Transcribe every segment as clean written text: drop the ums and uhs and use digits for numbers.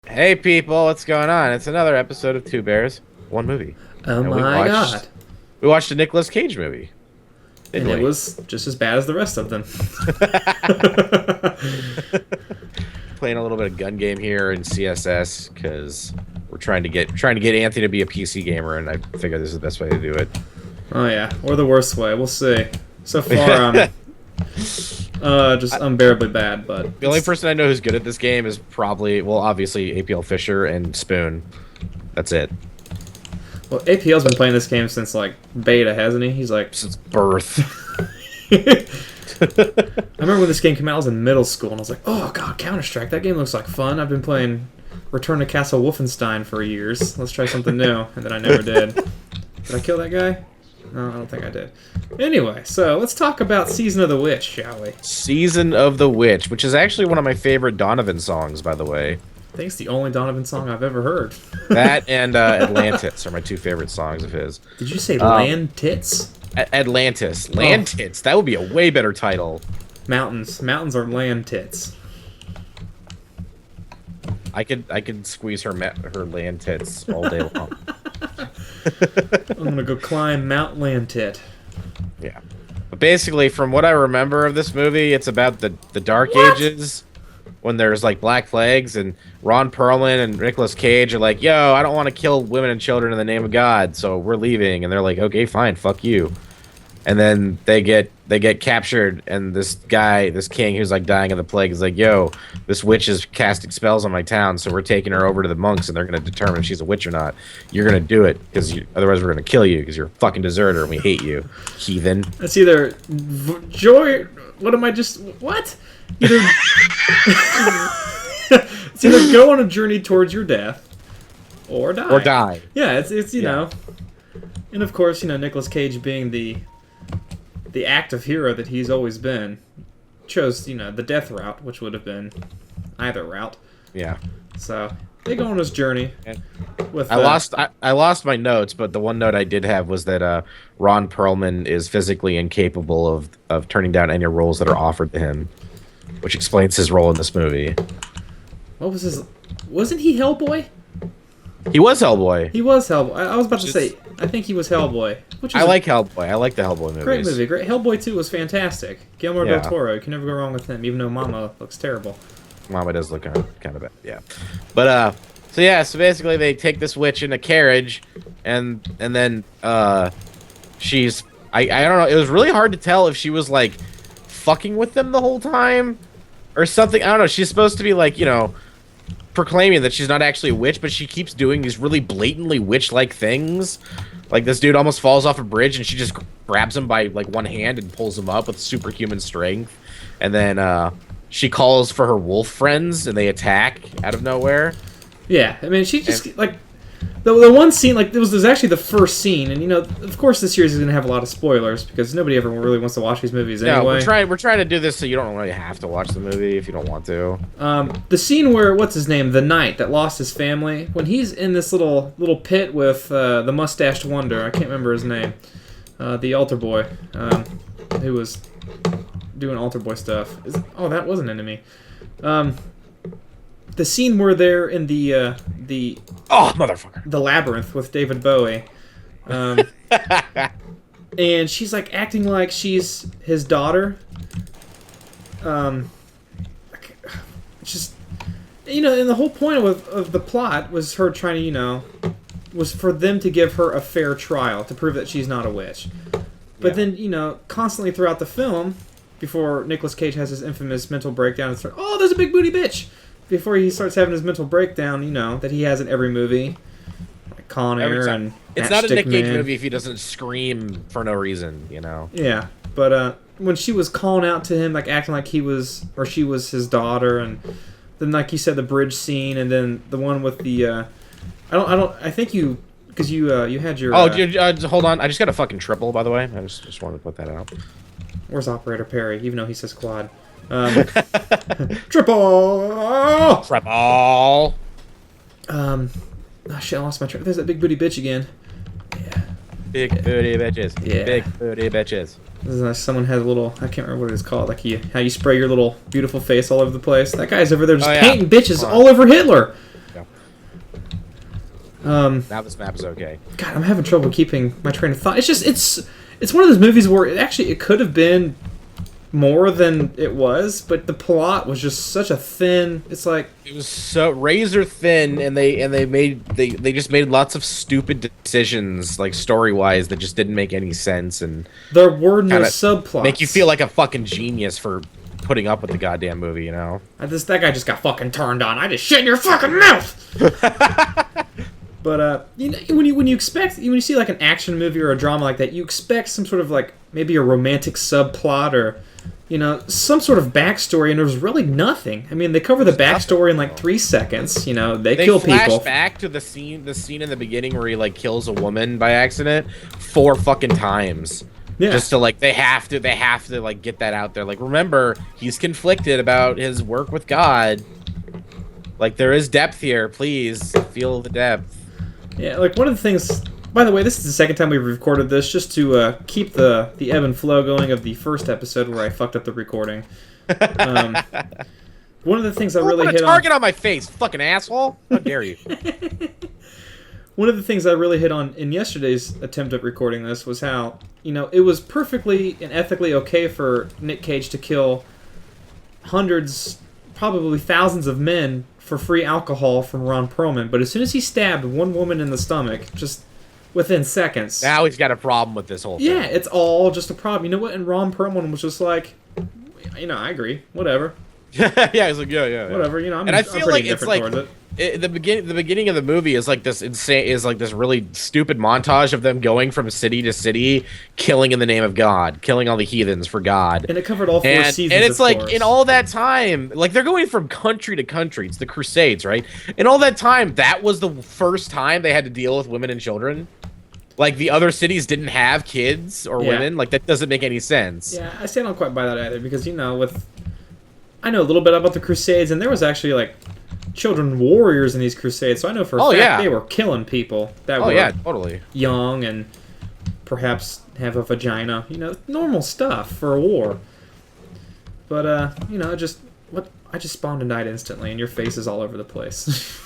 Hey people, what's going on? It's another episode of Two Bears, One Movie. Oh And we my watched god. we watched a Nicolas Cage movie, And didn't it we? was just as bad as the rest of them. Playing a little bit of gun game here in CSS because we're trying to get Anthony to be a PC gamer, and I figure this is the best way to do it. Oh yeah, or the worst way. We'll see. So far, just unbearably bad, but The only person I know who's good at this game is probably, well, obviously APL Fisher and Spoon. That's it. well, APL's been playing this game since like beta, hasn't he? He's like, Since birth. I remember when this game came out. I was in middle school, and I was like, "Oh God, Counter-Strike! That game looks like fun." I've been playing Return to Castle Wolfenstein for years. Let's try something new, and then I never did. Did I kill that guy? No, I don't think I did. Anyway, so let's talk about Season of the Witch, shall we? Season of the Witch, which is actually one of my favorite Donovan songs, by the way. I think it's the only Donovan song I've ever heard. That and Atlantis are my two favorite songs of his. Did you say land tits? Atlantis. Land tits. That would be a way better title. Mountains. Mountains are land tits. I could squeeze her land tits all day long. I'm gonna go climb Mount Land Tit. Yeah. But basically, from what I remember of this movie, it's about the Dark What? Ages, when there's like black plagues, and Ron Perlman and Nicolas Cage are like, "Yo, I don't want to kill women and children in the name of God, so we're leaving." And they're like, "Okay, fine, fuck you." And then they get captured, and this king who's like dying of the plague is like, "Yo, this witch is casting spells on my town, so we're taking her over to the monks, and they're gonna determine if she's a witch or not. You're gonna do it, because otherwise we're gonna kill you, because you're a fucking deserter, and we hate you, heathen." It's either joy. What am I just? What? Either it's either go on a journey towards your death, or die. Or die. Yeah, it's you Yeah. know, and of course Nicolas Cage being the active hero that he's always been, chose the death route, which would have been either route. Yeah. So they go on this journey. And With I lost my notes, but the one note I did have was that Ron Perlman is physically incapable of turning down any roles that are offered to him, which explains his role in this movie. what was his? Wasn't he Hellboy? He was Hellboy. He was Hellboy. I was about to Just- say. I think he was Hellboy. Which is I like Hellboy. I like the Hellboy movies. great movie. Great. Hellboy 2 was fantastic. Guillermo Yeah. del Toro. You can never go wrong with him, even though Mama looks terrible. Mama does look kind of bad, yeah. But so basically they take this witch in a carriage, and then she's I don't know. It was really hard to tell if she was like fucking with them the whole time or something. I don't know. She's supposed to be like proclaiming that she's not actually a witch, but she keeps doing these really blatantly witch-like things. Like this dude almost falls off a bridge, and she just grabs him by like one hand and pulls him up with superhuman strength. And then she calls for her wolf friends, and they attack out of nowhere. Yeah, I mean, she just like the one scene. Like this was actually the first scene, and of course, this series is going to have a lot of spoilers because nobody ever really wants to watch these movies No, anyway. we're trying to do this so you don't really have to watch the movie if you don't want to. The scene where what's his name, the knight that lost his family, when he's in this little pit with the mustached wonder. I can't remember his name. The altar boy, who was doing altar boy stuff. That was an enemy. The scene where they're in the Oh, motherfucker! the labyrinth with David Bowie, and she's like acting like she's his daughter. Just and the whole point of the plot was her trying to was for them to give her a fair trial to prove that she's not a witch. But then constantly throughout the film, before Nicolas Cage has his infamous mental breakdown and starts, "Oh, there's a big booty bitch," before he starts having his mental breakdown, that he has in every movie, like Con Air and It's not a Nick Cage Man. movie if he doesn't scream for no reason, Yeah, but when she was calling out to him, like acting like he was or she was his daughter, and then like you said, the bridge scene, and then the one with the I think you because you had your hold on. I just got a fucking triple, by the way. I just wanted to put that out. where's Operator Perry? Even though he says quad. Triple. Triple. Oh shit, I lost my train. There's that big booty bitch again. Yeah. Big booty bitches. Yeah. Big booty bitches. This is like someone had a little, I can't remember what it's called, like how you spray your little beautiful face all over the place. That guy's over there just Oh, yeah. painting bitches Hold on. all over Hitler. Yeah. This map is okay. God, I'm having trouble keeping my train of thought. It's just it's one of those movies where it could have been more than it was, but the plot was just such a thin. It's like it was so razor thin, and they just made lots of stupid decisions, like story wise, that just didn't make any sense, and there were no subplots. Make you feel like a fucking genius for putting up with the goddamn movie, you know? That guy just got fucking turned on. I just shit in your fucking mouth. But you know, when you see like an action movie or a drama like that, you expect some sort of like maybe a romantic subplot or, you know, some sort of backstory, and there's really nothing. I mean, they cover the backstory in like 3 seconds. You know, they kill people. They flash back to the scene in the beginning where he like kills a woman by accident 4 fucking times. Yeah. Just to like they have to like get that out there. Like, remember, he's conflicted about his work with God. Like, there is depth here. Please feel the depth. Yeah, like one of the things. By the way, this is the second time we've recorded this, just to keep the ebb and flow going of the first episode where I fucked up the recording. One of the things I really hit on. Target on my face, fucking asshole! How dare you? One of the things I really hit on in yesterday's attempt at recording this was how, you know, it was perfectly and ethically okay for Nick Cage to kill hundreds, probably thousands of men for free alcohol from Ron Perlman, but as soon as he stabbed one woman in the stomach, just within seconds. Now he's got a problem with this whole thing. Yeah, it's all just a problem. You know what? And Ron Perlman was just like, you know, I agree. Whatever. Yeah, he's like, yeah. Whatever, you know, I feel like it's like the beginning of the movie is like this really stupid montage of them going from city to city, killing in the name of God, killing all the heathens for God. And it covered all 4 seasons. And it's like, in all that time, like, they're going from country to country. It's the Crusades, right? In all that time, that was the first time they had to deal with women and children. Like, the other cities didn't have kids or women. Like, that doesn't make any sense. Yeah, I still don't quite buy that either, because, you know, I know a little bit about the Crusades, and there was actually, like, children warriors in these crusades, so I know for a fact they were killing people that were totally young and perhaps have a vagina. You know, normal stuff for a war. But you know, I just spawned and died instantly, and your face is all over the place.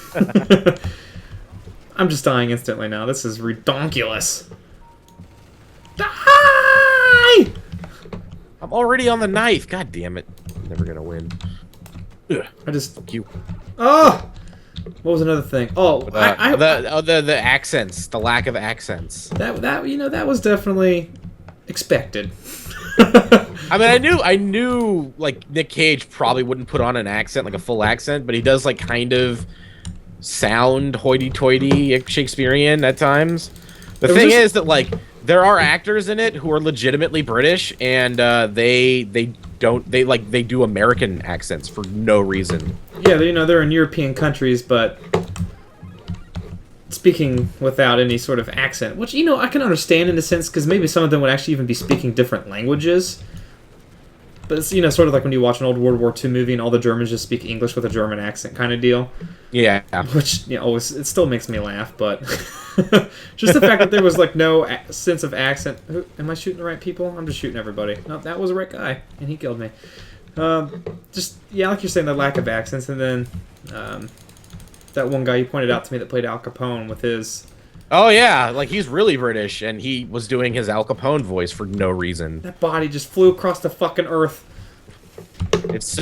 I'm just dying instantly now. This is redonkulous. Die! I'm already on the knife. God damn it! I'm never gonna win. Ugh. Fuck you. Oh, what was another thing? Oh, the accents, the lack of accents. That you know, that was definitely expected. I mean, I knew like Nick Cage probably wouldn't put on an accent, like a full accent, but he does like kind of sound hoity-toity Shakespearean at times. The thing is that like there are actors in it who are legitimately British, and they do American accents for no reason. Yeah, you know, they're in European countries, but speaking without any sort of accent, which, you know, I can understand in a sense, because maybe some of them would actually even be speaking different languages. But it's, you know, sort of like when you watch an old World War II movie and all the Germans just speak English with a German accent kind of deal. Yeah. Which, you know, it still makes me laugh, but just the fact that there was, like, no sense of accent. Am I shooting the right people? I'm just shooting everybody. No, that was the right guy, and he killed me. Just, yeah, like you're saying, the lack of accents, and then that one guy you pointed out to me that played Al Capone with his... Oh, yeah, like, he's really British, and he was doing his Al Capone voice for no reason. That body just flew across the fucking earth. It's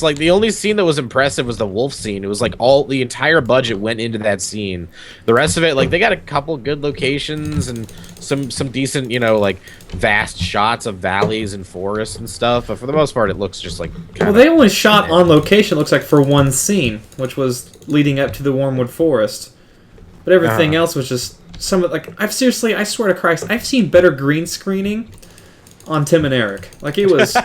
like the only scene that was impressive was the wolf scene. It was like the entire budget went into that scene. The rest of it, like, they got a couple good locations and some decent, you know, like, vast shots of valleys and forests and stuff, but for the most part it looks just like they only shot on location, looks like, for one scene, which was leading up to the Wormwood Forest. But everything else was just some of, like, I swear to Christ, I've seen better green screening on Tim and Eric. Like, it was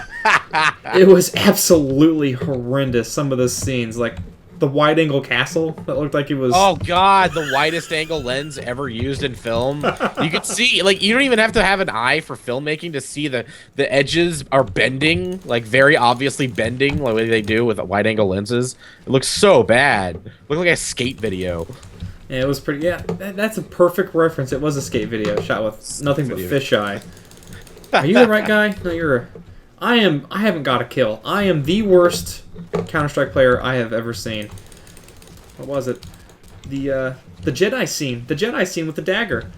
absolutely horrendous, some of the scenes, like the wide angle castle that looked like it was... Oh god, the widest angle lens ever used in film. You could see, like, you don't even have to have an eye for filmmaking to see the edges are bending, like very obviously bending, like the way they do with wide angle lenses. It looks so bad. It looked like a skate video. Yeah, it was pretty... Yeah, that's a perfect reference. It was a skate video shot with nothing but fisheye. Are you the right guy? No, you're... I haven't got a kill. I am the worst Counter-Strike player I have ever seen. What was it? the Jedi scene, with the dagger.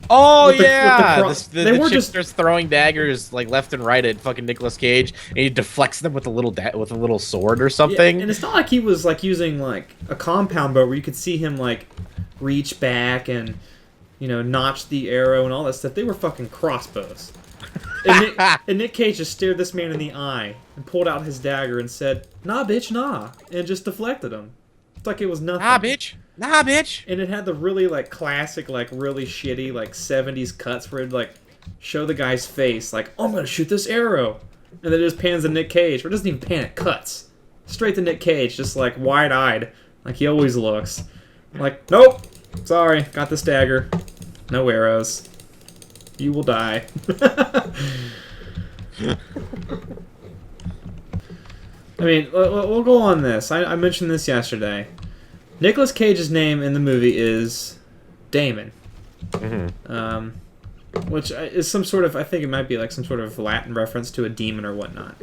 Oh With the yeah, they the were chick just starts throwing daggers like left and right at fucking Nicolas Cage, and he deflects them with a little sword or something. Yeah, and it's not like he was like using like a compound bow where you could see him like reach back and notch the arrow and all that stuff. They were fucking crossbows. And Nick Cage just stared this man in the eye and pulled out his dagger and said, "Nah, bitch, nah," and just deflected him. It's like it was nothing. Nah, bitch. Nah, bitch. And it had the really like classic, like really shitty like 70s cuts where it'd like show the guy's face like, "Oh, I'm gonna shoot this arrow," and then it just pans to Nick Cage, or it doesn't even pan, it cuts straight to Nick Cage, just like wide-eyed, like he always looks. I'm like, "Nope, sorry, got this dagger, no arrows. You will die." I mean, we'll go on this. I mentioned this yesterday. Nicolas Cage's name in the movie is Damon. Which is some sort of, I think it might be like some sort of Latin reference to a demon or whatnot.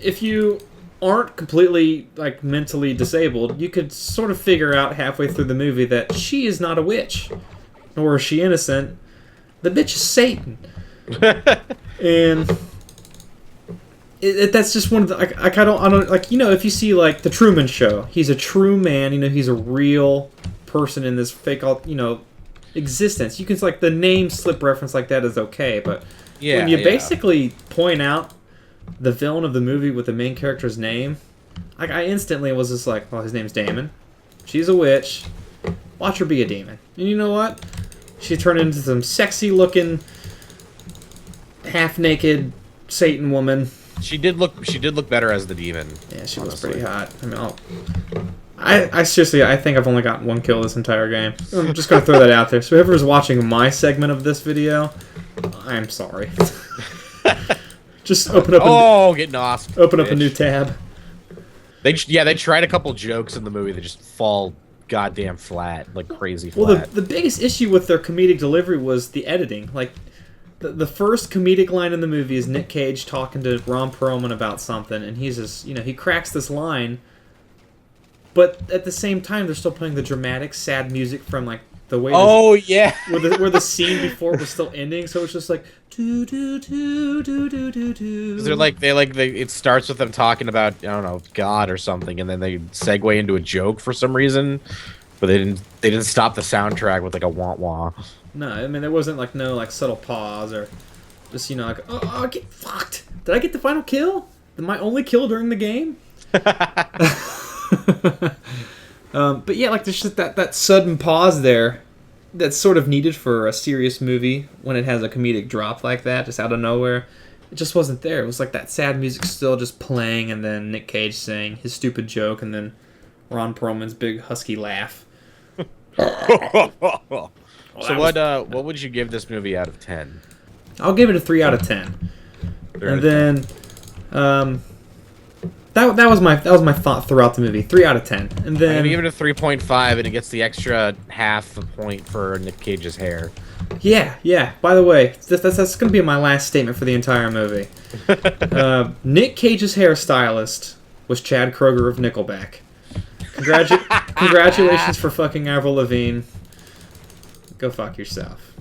If you aren't completely like mentally disabled, you could sort of figure out halfway through the movie that she is not a witch, nor is she innocent. The bitch is Satan. And that's just one of the like I don't like, if you see like the Truman Show, he's a true man, he's a real person in this fake existence. You can like the name slip reference like that is okay, but when you basically point out the villain of the movie with the main character's name, like I instantly was just like, well, his name's Damon. She's a witch. Watch her be a demon. And you know what? She turned into some sexy looking half-naked Satan woman. She did look better as the demon. Yeah, she was pretty hot. I mean, I seriously, I think I've only gotten one kill this entire game. I'm just gonna throw that out there. So whoever's watching my segment of this video, I'm sorry. Just open up. Getting off. Open up a new tab. They tried a couple jokes in the movie that just fall goddamn flat, like crazy flat. Well, the biggest issue with their comedic delivery was the editing. Like, the first comedic line in the movie is Nick Cage talking to Ron Perlman about something, and he's just, he cracks this line, but at the same time, they're still playing the dramatic, sad music from, like, the way... yeah! Where the scene before was still ending, so it's just like... Do, do, do, do, do, do, do. It starts with them talking about, I don't know, God or something, and then they segue into a joke for some reason, but they didn't stop the soundtrack with, like, a wah-wah. No, I mean, there wasn't, like, no, like, subtle pause or just, like, oh, get fucked. Did I get the final kill? My only kill during the game? But yeah, like, there's just that sudden pause there that's sort of needed for a serious movie when it has a comedic drop like that, just out of nowhere. It just wasn't there. It was like that sad music still just playing, and then Nick Cage saying his stupid joke, and then Ron Perlman's big husky laugh. So what would you give this movie out of 10? I'll give it a 3 out of 10. And then that was my thought throughout the movie. 3 out of 10. And then I'm gonna give it a 3.5, and it gets the extra half a point for Nick Cage's hair. Yeah. By the way, that's gonna be my last statement for the entire movie. Nick Cage's hairstylist was Chad Kroeger of Nickelback. Congratulations for fucking Avril Lavigne. Go fuck yourself.